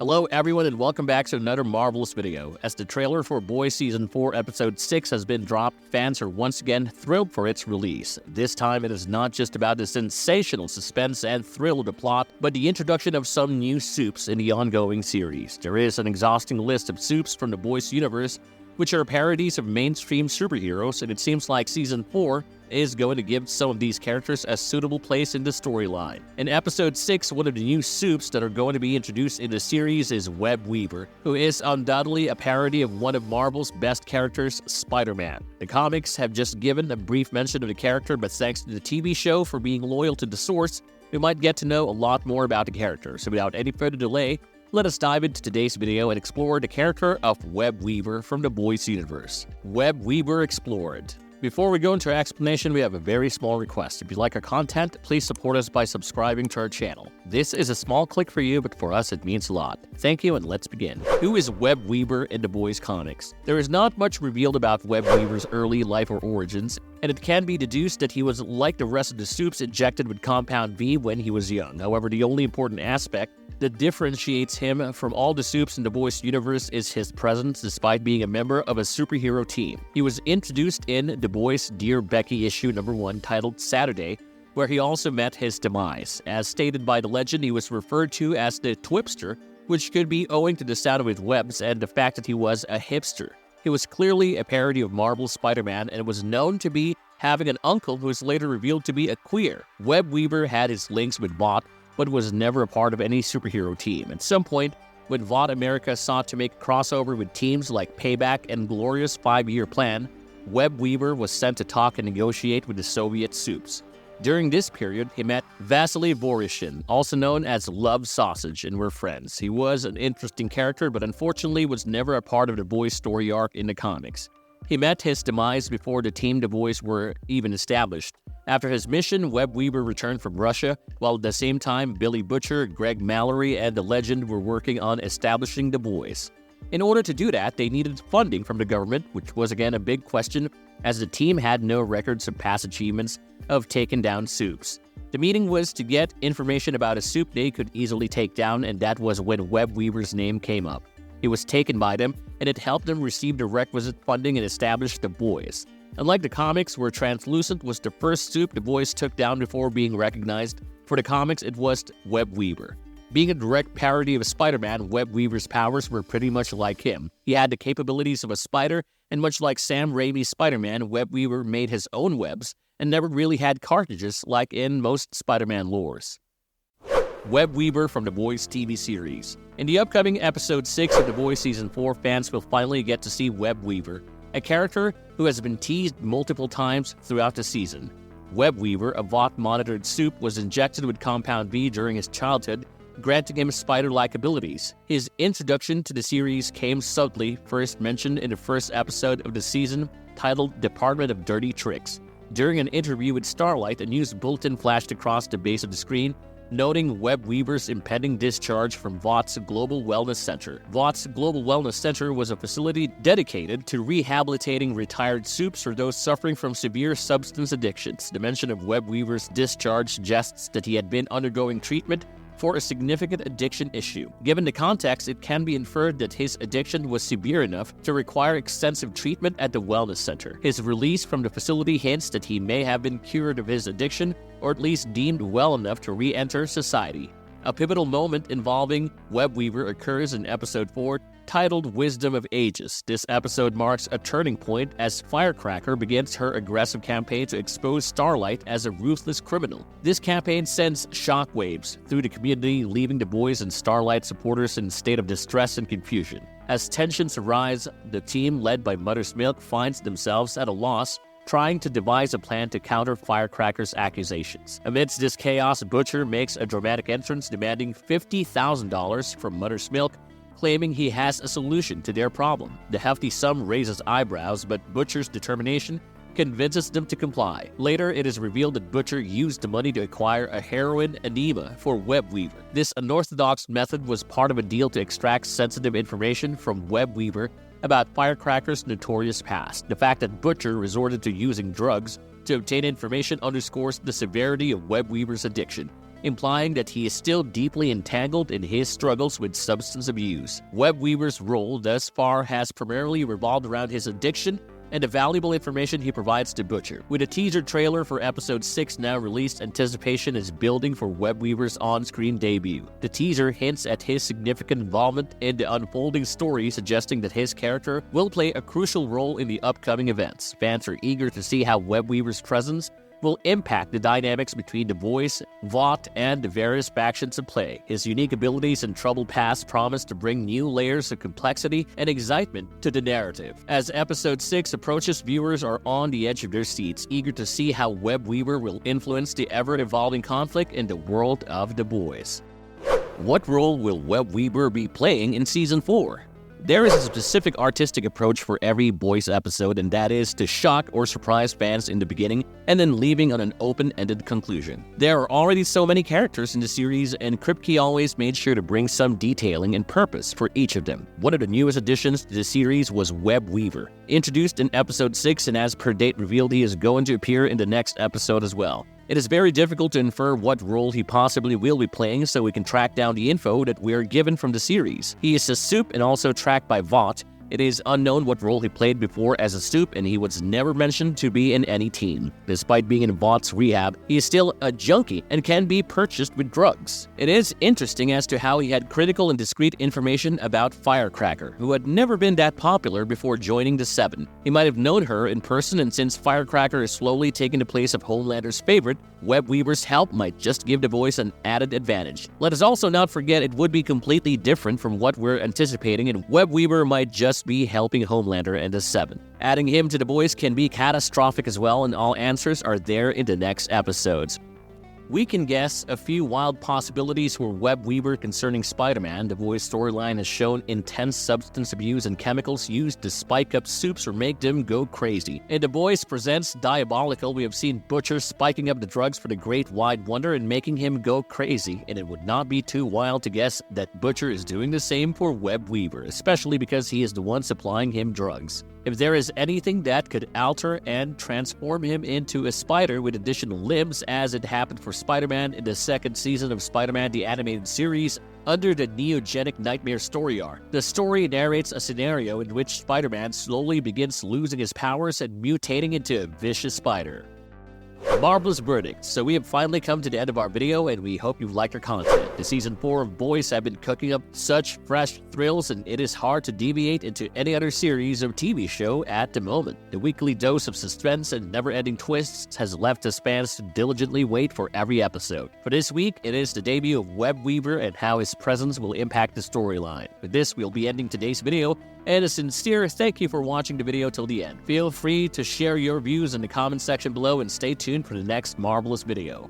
Hello everyone and welcome back to another marvelous video. As the trailer for Boys Season 4 Episode 6 has been dropped, fans are once again thrilled for its release. This time it is not just about the sensational suspense and thrill of the plot, but the introduction of some new supes in the ongoing series. There is an exhausting list of supes from the Boys universe, which are parodies of mainstream superheroes, and it seems like Season 4 is going to give some of these characters a suitable place in the storyline. In Episode 6, one of the new supes that are going to be introduced in the series is Webweaver, who is undoubtedly a parody of one of Marvel's best characters, Spider-Man. The comics have just given a brief mention of the character, but thanks to the TV show for being loyal to the source, we might get to know a lot more about the character. So without any further delay, let us dive into today's video and explore the character of Webweaver from the Boys universe. Webweaver Explored. Before we go into our explanation, we have a very small request. If you like our content, please support us by subscribing to our channel. This is a small click for you, but for us it means a lot. Thank you, and let's begin. Who is Webweaver in the Boys comics? There is not much revealed about Webweaver's early life or origins, and it can be deduced that he was like the rest of the supes injected with Compound V when he was young. However, the only important aspect that differentiates him from all the supes in the Boys universe is his presence despite being a member of a superhero team. He was introduced in The Boys Dear Becky issue number 1 titled Saturday, where he also met his demise. As stated by the legend, he was referred to as the Twipster, which could be owing to the sound of his webs and the fact that he was a hipster. He was clearly a parody of Marvel's Spider-Man and was known to be having an uncle who was later revealed to be a queer. Webweaver had his links with Vought, but was never a part of any superhero team. At some point, when Vought America sought to make a crossover with teams like Payback and Glorious 5-Year Plan, Webweaver was sent to talk and negotiate with the Soviet supes. During this period, he met Vasily Vorishin, also known as Love Sausage, and were friends. He was an interesting character, but unfortunately was never a part of the Boys' story arc in the comics. He met his demise before the Team the Boys were even established. After his mission, Webweaver returned from Russia, while at the same time Billy Butcher, Greg Mallory, and the Legend were working on establishing the Boys. In order to do that, they needed funding from the government, which was again a big question, as the team had no records of past achievements of taking down supes. The meeting was to get information about a supe they could easily take down, and that was when Webweaver's name came up. He was taken by them, and it helped them receive the requisite funding and establish the Boys. Unlike the comics, where Translucent was the first supe the Boys took down before being recognized, for the comics it was Webweaver. Being a direct parody of Spider-Man, Webweaver's powers were pretty much like him. He had the capabilities of a spider, and much like Sam Raimi's Spider-Man, Webweaver made his own webs and never really had cartridges like in most Spider-Man lores. Webweaver from the Boys TV series. In the upcoming Episode 6 of The Boys Season 4, fans will finally get to see Webweaver, a character who has been teased multiple times throughout the season. Webweaver, a Vought-monitored supe, was injected with Compound V during his childhood, granting him spider-like abilities. His introduction to the series came subtly, first mentioned in the first episode of the season, titled Department of Dirty Tricks. During an interview with Starlight, a news bulletin flashed across the base of the screen, noting Webweaver's impending discharge from Vought's Global Wellness Center. Vought's Global Wellness Center was a facility dedicated to rehabilitating retired supes or those suffering from severe substance addictions. The mention of Webweaver's discharge suggests that he had been undergoing treatment for a significant addiction issue. Given the context, it can be inferred that his addiction was severe enough to require extensive treatment at the wellness center. His release from the facility hints that he may have been cured of his addiction, or at least deemed well enough to re-enter society. A pivotal moment involving Webweaver occurs in Episode 4, titled Wisdom of Ages. This episode marks a turning point as Firecracker begins her aggressive campaign to expose Starlight as a ruthless criminal. This campaign sends shockwaves through the community, leaving the Boys and Starlight supporters in a state of distress and confusion. As tensions arise, the team, led by Muttersmilk, finds themselves at a loss, trying to devise a plan to counter Firecracker's accusations. Amidst this chaos, Butcher makes a dramatic entrance demanding $50,000 from Muttersmilk, claiming he has a solution to their problem. The hefty sum raises eyebrows, but Butcher's determination convinces them to comply. Later, it is revealed that Butcher used the money to acquire a heroin enema for Webweaver. This unorthodox method was part of a deal to extract sensitive information from Webweaver about Firecracker's notorious past. The fact that Butcher resorted to using drugs to obtain information underscores the severity of Webweaver's addiction. implying that he is still deeply entangled in his struggles with substance abuse. Webweaver's role thus far has primarily revolved around his addiction and the valuable information he provides to Butcher. With a teaser trailer for episode 6 now released, anticipation is building for Webweaver's on-screen debut. The teaser hints at his significant involvement in the unfolding story, suggesting that his character will play a crucial role in the upcoming events. Fans are eager to see how Webweaver's presence will impact the dynamics between the boys, Vought, and the various factions at play. His unique abilities and troubled past promise to bring new layers of complexity and excitement to the narrative. As episode 6 approaches, viewers are on the edge of their seats, eager to see how Webweaver will influence the ever-evolving conflict in the world of the boys. What role will Webweaver be playing in Season 4? There is a specific artistic approach for every Boys episode, and that is to shock or surprise fans in the beginning and then leaving on an open-ended conclusion. There are already so many characters in the series, and Kripke always made sure to bring some detailing and purpose for each of them. One of the newest additions to the series was Webweaver, introduced in episode 6, and as per date revealed, he is going to appear in the next episode as well. It is very difficult to infer what role he possibly will be playing, so we can track down the info that we are given from the series. He is a Supe and also tracked by Vought. It is unknown what role he played before as a Supe, and he was never mentioned to be in any team. Despite being in Vaught's rehab, he is still a junkie and can be purchased with drugs. It is interesting as to how he had critical and discreet information about Firecracker, who had never been that popular before joining the Seven. He might have known her in person, and since Firecracker is slowly taking the place of Homelander's favorite, Webweaver's help might just give the boys an added advantage. Let us also not forget it would be completely different from what we're anticipating, and Webweaver might just be helping Homelander and the Seven. Adding him to the boys can be catastrophic as well, and all answers are there in the next episodes. We can guess a few wild possibilities for Webweaver concerning Spider-Man. The boys' storyline has shown intense substance abuse and chemicals used to spike up Supes or make them go crazy. In The Boys Presents Diabolical, we have seen Butcher spiking up the drugs for the Great Wide Wonder and making him go crazy, and it would not be too wild to guess that Butcher is doing the same for Webweaver, especially because he is the one supplying him drugs. If there is anything that could alter and transform him into a spider with additional limbs, as it happened for Spider-Man in the second season of Spider-Man the Animated Series under the Neogenic Nightmare story arc. The story narrates a scenario in which Spider-Man slowly begins losing his powers and mutating into a vicious spider. Marvelous verdict. So we have finally come to the end of our video, and we hope you like our content. The Season 4 of Boys have been cooking up such fresh thrills, and it is hard to deviate into any other series or TV show at the moment. The weekly dose of suspense and never-ending twists has left us fans to diligently wait for every episode. For this week, it is the debut of Webweaver and how his presence will impact the storyline. With this, we'll be ending today's video, and a sincere thank you for watching the video till the end. Feel free to share your views in the comment section below, and stay tuned for the next marvelous video.